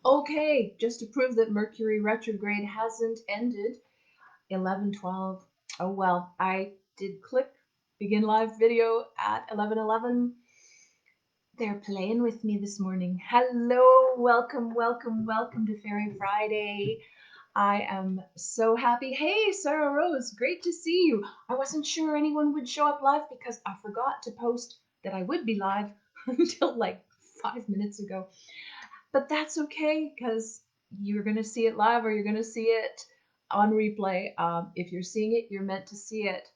Okay, just to prove that Mercury retrograde hasn't ended, 11:12. Oh well, I did click begin live video at 11:11. They're playing with me this morning. Hello, welcome, welcome, welcome to Fairy Friday. I am so happy. Hey, Sarah Rose, great to see you. I wasn't sure anyone would show up live because I forgot to post that I would be live until like 5 minutes ago. But that's okay because you're going to see it live or you're going to see it on replay. If you're seeing it, you're meant to see it.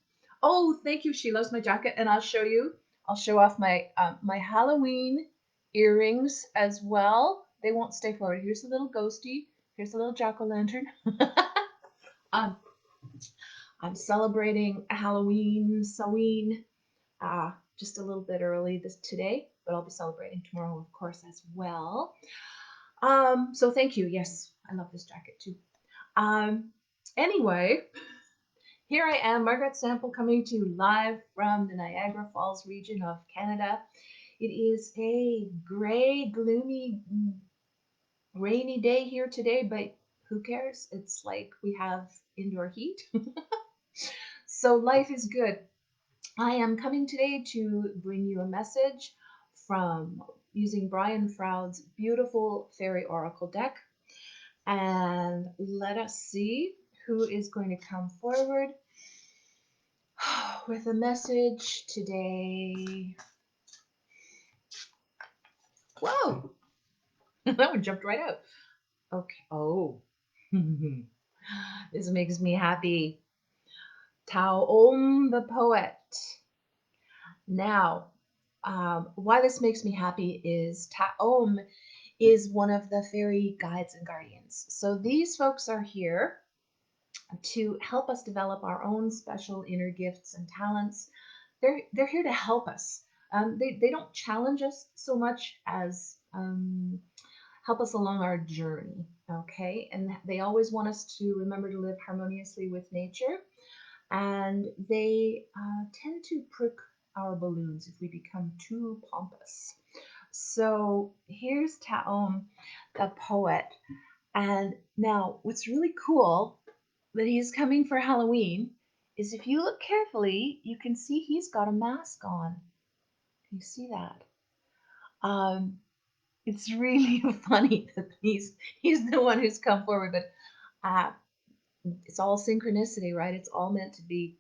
Oh, thank you. She loves my jacket, and I'll show you. I'll show off my Halloween earrings as well. They won't stay forward. Here's a little ghosty. Here's a little jack o' lantern. um, I'm celebrating Halloween, Samhain, just a little bit early today, but I'll be celebrating tomorrow, of course, as well. So thank you. Yes, I love this jacket too. Um, anyway, here I am, Margaret Sample, coming to you live from the Niagara Falls region of Canada. It is a gray, gloomy, rainy day here today, but who cares? It's like we have indoor heat. So life is good. I am coming today to bring you a message from using Brian Froud's beautiful fairy oracle deck. And let us see who is going to come forward with a message today. Whoa, that one jumped right out. Okay. Oh, this makes me happy. Tao Om the poet. Now, why this makes me happy is Taom is one of the fairy guides and guardians. So these folks are here to help us develop our own special inner gifts and talents. They're here to help us. They don't challenge us so much as help us along our journey. Okay, and they always want us to remember to live harmoniously with nature, and they tend to prick our balloons if we become too pompous. So here's Taom, the poet. And now, what's really cool that he's coming for Halloween is if you look carefully, you can see he's got a mask on. Can you see that? Um, it's really funny that he's the one who's come forward, but uh, it's all synchronicity, right? It's all meant to be.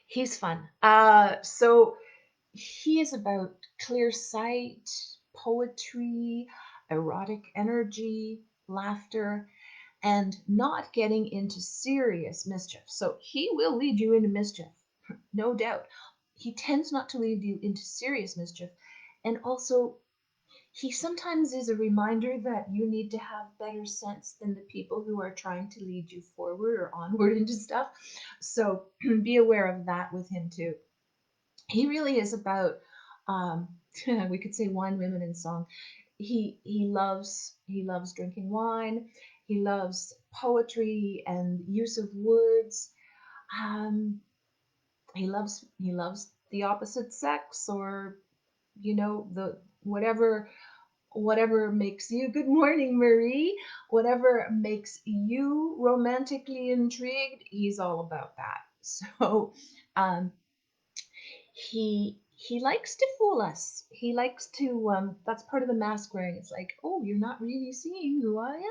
He's fun. So he is about clear sight, poetry, erotic energy, laughter, and not getting into serious mischief. So he will lead you into mischief, no doubt. He tends not to lead you into serious mischief. And also, he sometimes is a reminder that you need to have better sense than the people who are trying to lead you forward or onward into stuff. So be aware of that with him too. He really is about, um, we could say wine, women, and song. He loves drinking wine. He loves poetry and use of words. Um, he loves the opposite sex, or the whatever makes you. Good morning, Marie. Whatever makes you romantically intrigued, he's all about that. So, um, he likes to fool us. He likes to that's part of the mask wearing. It's like, oh, you're not really seeing who I am.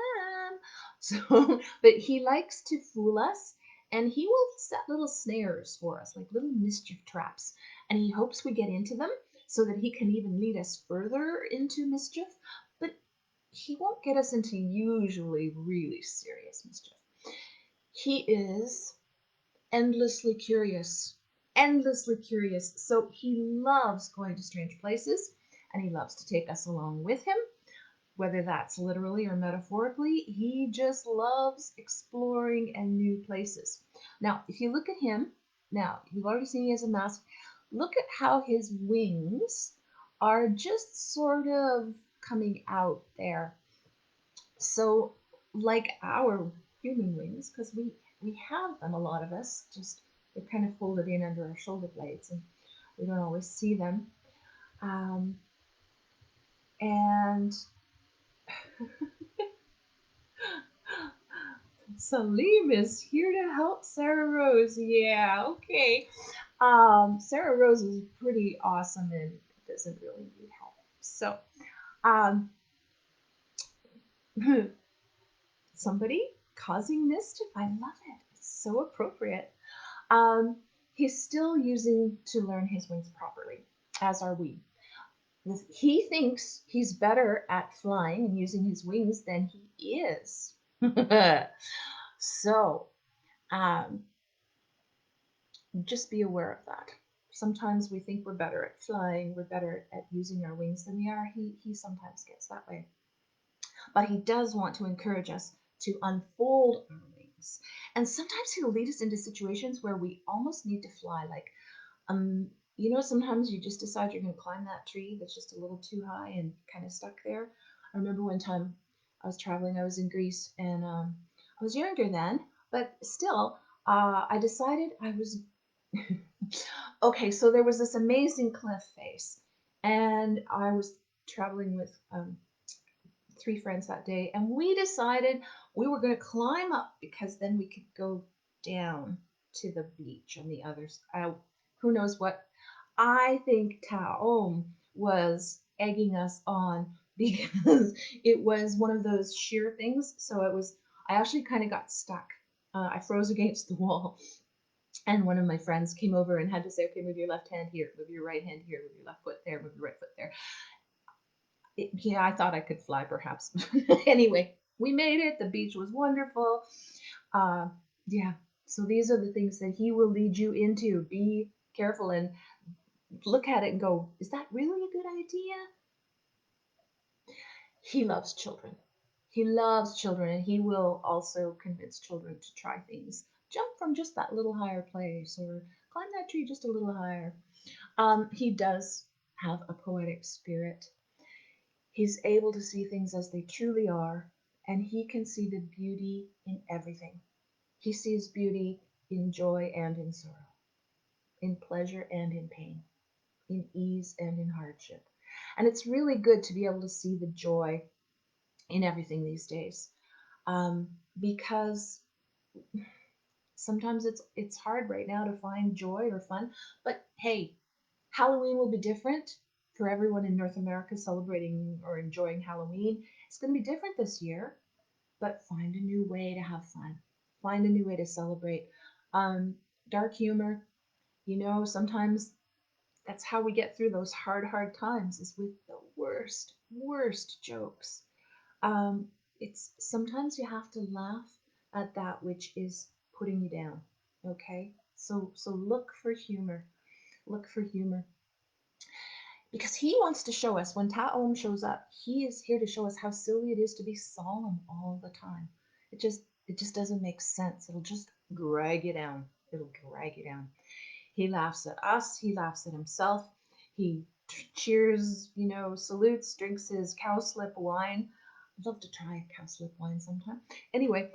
So but he likes to fool us, and he will set little snares for us, like little mischief traps, and he hopes we get into them so that he can even lead us further into mischief. But he won't get us into usually really serious mischief. He is endlessly curious, endlessly curious. So he loves going to strange places, and he loves to take us along with him, whether that's literally or metaphorically. He just loves exploring and new places. Now, if you look at him, now you've already seen he has a mask. Look at how his wings are just sort of coming out there. So, like our human wings, because we have them, a lot of us, just they're kind of folded in under our shoulder blades, and we don't always see them. Um, And Salim is here to help Sarah Rose. Yeah, okay. Sarah Rose is pretty awesome and doesn't really need help. So, um, somebody causing mischief. I love it. It's so appropriate. Um, he's still using to learn his wings properly, as are we. He thinks he's better at flying and using his wings than he is. So, um, just be aware of that. Sometimes we think we're better at flying, we're better at using our wings than we are. He sometimes gets that way. But he does want to encourage us to unfold our wings. And sometimes he'll lead us into situations where we almost need to fly. Like, sometimes you just decide you're going to climb that tree that's just a little too high and kind of stuck there. I remember one time I was traveling, I was in Greece, and I was younger then, but still, I decided I was okay. So there was this amazing cliff face, and I was traveling with three friends that day, and we decided we were going to climb up because then we could go down to the beach on the other side. Who knows what? I think Taom was egging us on because it was one of those sheer things. So it was, I actually kind of got stuck. I froze against the wall. And one of my friends came over and had to say, okay, move your left hand here, move your right hand here, move your left foot there, move your right foot there. Yeah, I thought I could fly perhaps. Anyway, we made it. The beach was wonderful. Uh, yeah, so these are the things that he will lead you into. Be careful and look at it and go, is that really a good idea? He loves children. He loves children, and he will also convince children to try things. Jump from just that little higher place or climb that tree just a little higher. He does have a poetic spirit. He's able to see things as they truly are, and he can see the beauty in everything. He sees beauty in joy and in sorrow, in pleasure and in pain, in ease and in hardship. And it's really good to be able to see the joy in everything these days, because sometimes it's hard right now to find joy or fun. But hey, Halloween will be different for everyone in North America celebrating or enjoying Halloween. It's going to be different this year, but find a new way to have fun. Find a new way to celebrate. Um, Dark humor, sometimes that's how we get through those hard times is with the worst jokes. Um, it's sometimes you have to laugh at that which is putting you down. Okay, so look for humor. Look for humor because he wants to show us when Taom shows up, he is here to show us how silly it is to be solemn all the time. It just doesn't make sense. It'll just drag you down. It'll drag you down. He laughs at us, he laughs at himself. He cheers, salutes, drinks his cowslip wine. I'd love to try cowslip wine sometime. Anyway,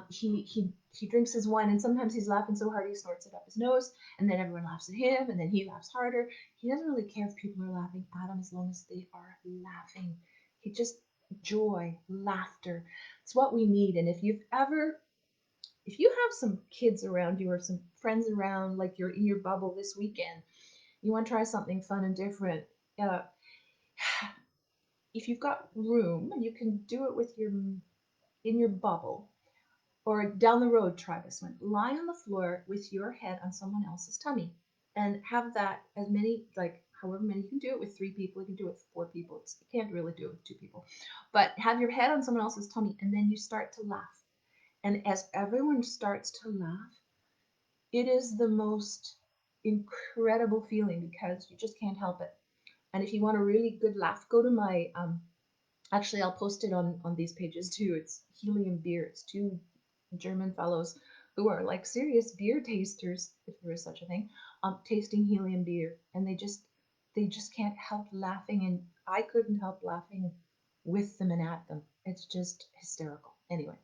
he drinks his wine, and sometimes he's laughing so hard he snorts it up his nose, and then everyone laughs at him, and then he laughs harder. He doesn't really care if people are laughing at him as long as they are laughing. He just joy, laughter. It's what we need. And if you have some kids around you or some friends around, like you're in your bubble this weekend, you want to try something fun and different. Uh, if you've got room, you can do it with your in your bubble, or down the road, try this one. Lie on the floor with your head on someone else's tummy, and have that as many, like however many. You can do it with 3 people. You can do it with 4 people. You can't really do it with 2 people, but have your head on someone else's tummy, and then you start to laugh. And as everyone starts to laugh, it is the most incredible feeling because you just can't help it. And if you want a really good laugh, go to my actually I'll post it on these pages too. It's Helium Beer. It's 2 German fellows who are like serious beer tasters, if there is such a thing, tasting helium beer, and they just can't help laughing, and I couldn't help laughing with them and at them. It's just hysterical. Anyway,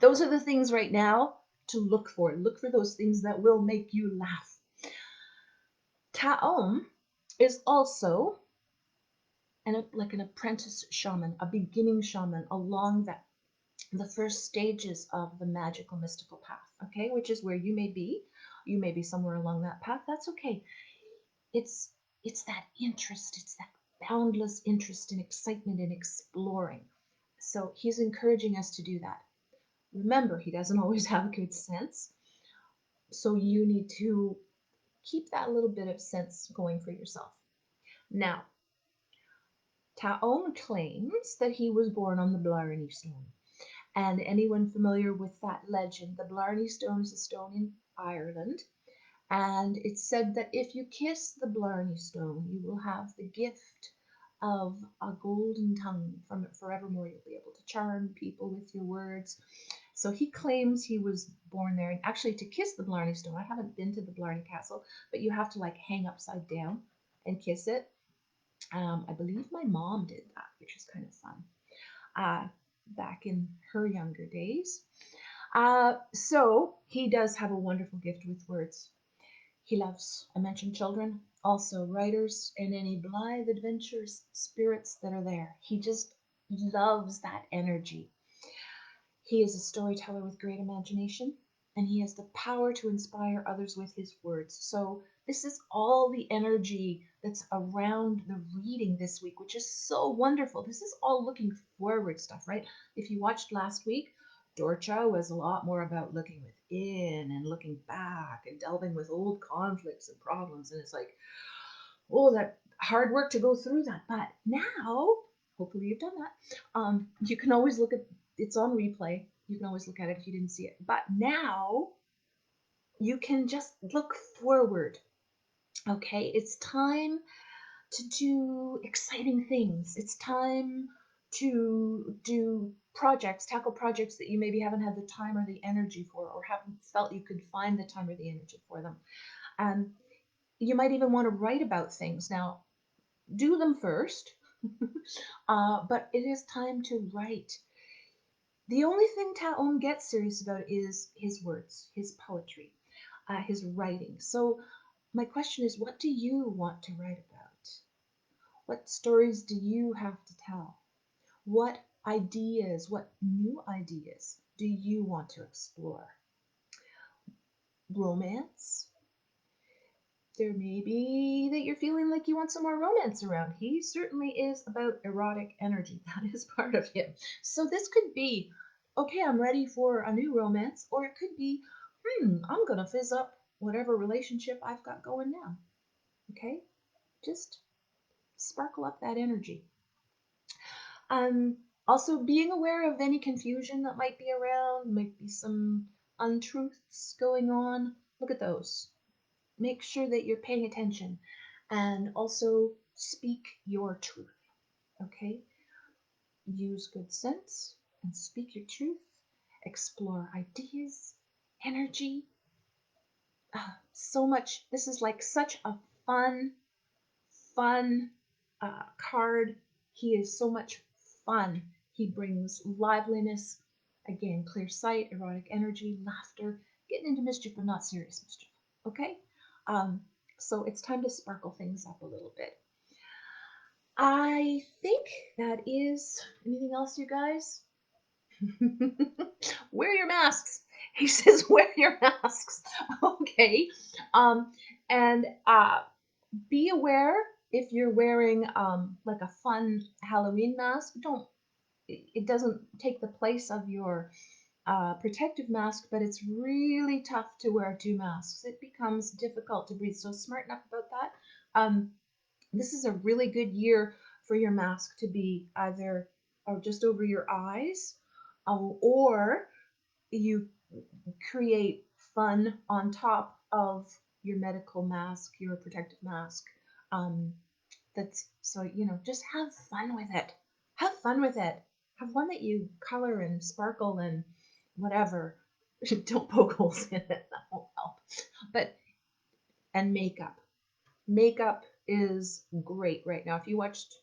those are the things right now to look for. Look for those things that will make you laugh. Taom is also like an apprentice shaman, a beginning shaman along the first stages of the magical mystical path, okay, which is where you may be. You may be somewhere along that path. That's okay. It's that interest, it's that boundless interest and excitement in exploring. So he's encouraging us to do that. Remember, he doesn't always have good sense. So you need to keep that little bit of sense going for yourself. Now, Taom claims that he was born on the Blarney Stone. And anyone familiar with that legend, the Blarney Stone is a stone in Ireland. And it's said that if you kiss the Blarney Stone, you will have the gift of a golden tongue from it forevermore. You'll be able to charm people with your words. So he claims he was born there. And actually, to kiss the Blarney Stone, I haven't been to the Blarney Castle, but you have to like hang upside down and kiss it. I believe my mom did that, which is kind of fun, back in her younger days. So he does have a wonderful gift with words. He loves, I mentioned children, also writers, and any blithe, adventurous spirits that are there. He just loves that energy. He is a storyteller with great imagination, and he has the power to inspire others with his words. So, this is all the energy that's around the reading this week, which is so wonderful. This is all looking forward stuff, right? If you watched last week, Dorcha was a lot more about looking within and looking back and delving with old conflicts and problems. And it's like, oh, that hard work to go through that. But now, hopefully you've done that. You can always look at it's on replay. You can always look at it if you didn't see it. But now you can just look forward. Okay, it's time to do exciting things. It's time to do projects, tackle projects that you maybe haven't had the time or the energy for, or haven't felt you could find the time or the energy for them. And you might even want to write about things. Now, do them first, but it is time to write. The only thing Taom gets serious about is his words, his poetry, his writing. So, my question is, what do you want to write about? What stories do you have to tell? What ideas, what new ideas do you want to explore? Romance? There may be that you're feeling like you want some more romance around. He certainly is about erotic energy. That is part of him. So this could be, okay, I'm ready for a new romance, or it could be, I'm gonna fizz up whatever relationship I've got going now. Okay? Just sparkle up that energy. Um, Also being aware of any confusion that might be around, might be some untruths going on. Look at those. Make sure that you're paying attention and also speak your truth. Okay? Use good sense and speak your truth. Explore ideas, energy. So much. This is like such a fun card. He is so much fun. He brings liveliness, again, clear sight, erotic energy, laughter, getting into mischief, but not serious mischief. Okay? Um, so it's time to sparkle things up a little bit. I think that is anything else, you guys? Wear your masks. He says, wear your masks. Okay. And be aware if you're wearing like a fun Halloween mask. Don't it doesn't take the place of your protective mask, but it's really tough to wear two masks. It becomes difficult to breathe. So smarten up about that. This is a really good year for your mask to be either just over your eyes, or you create fun on top of your medical mask, your protective mask. Um, that's so just have fun with it. Have fun with it. Have one that you color and sparkle and whatever. Don't poke holes in it. That won't help. But and makeup. Makeup is great right now. If you watched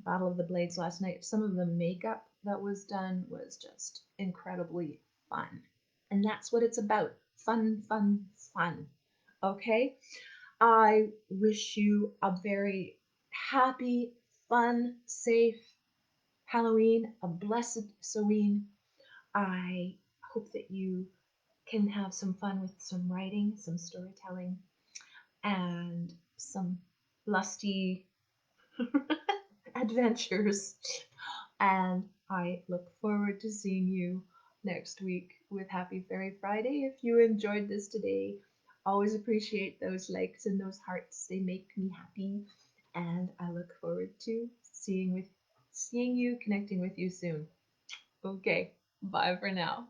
Battle of the Blades last night, some of the makeup that was done was just incredibly fun. And that's what it's about. Fun, fun, fun. Okay? I wish you a very happy fun, safe Halloween, a blessed Samhain. I hope that you can have some fun with some writing, some storytelling, and some lusty adventures. And I look forward to seeing you next week with Happy Fairy Friday. If you enjoyed this today, always appreciate those likes and those hearts. They make me happy. And I look forward to seeing you, connecting with you soon. Okay, bye for now.